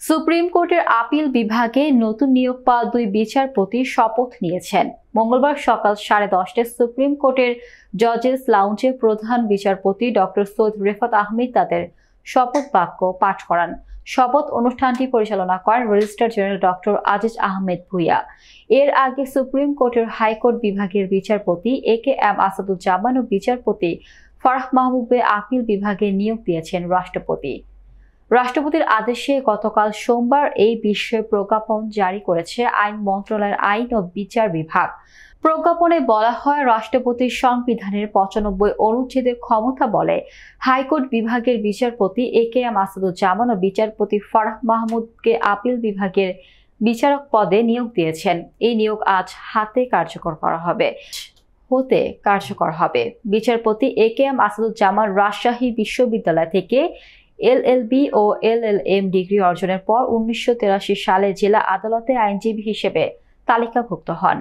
Supreme কোর্টের appeal বিভাগে নতুন নিয়োগ পাওয়া 2 বিচারপতি শপথ নিয়েছেন। মঙ্গলবার সকাল 10:30টায় সুপ্রিম কোর্টের জজেস লাউঞ্জে প্রধান বিচারপতি ডক্টর সৈয়দ রেফাত আহমেদ তাদের শপথ বাক্য পাঠ করান। শপথ অনুষ্ঠানটি পরিচালনা করেন registrar general doctor Aziz Ahmed Bhuiyan. এর আগে সুপ্রিম কোর্টের হাইকোর্ট বিভাগের বিচারপতি এ.কে.এম. আসাদুজ্জামান ও বিচারপতি ফারাহ মাহবুবে আপিল বিভাগে নিয়োগ দিয়েছেন রাষ্ট্রপতি। রাষ্ট্রপতির আদেশে গতকাল সোমবার এই বিষয়ে প্রজ্ঞাপন জারি করেছে আইন মন্ত্রণালয়ের আইন ও বিচার বিভাগ। প্রজ্ঞাপনে বলা হয়, রাষ্ট্রপতির সংবিধানের 95 অনুচ্ছেদের ক্ষমতা বলে হাইকোর্ট বিভাগের বিচারপতি এ.কে.এম. আসাদুজ্জামান ও বিচারপতি ফারাহ মাহমুদকে আপিল বিভাগের বিচারক পদে নিয়োগ দিয়েছেন। এই নিয়োগ আজ কার্যকর হবে। বিচারপতি এ.কে.এম. আসাদুজ্জামান রাজশাহী বিশ্ববিদ্যালয় থেকে এলএলবি ও এলএলএম ডিগ্রি অর্জনের পর 1983 সালে জেলা আদালতে আইনজীবী হিসেবে তালিকাভুক্ত হন।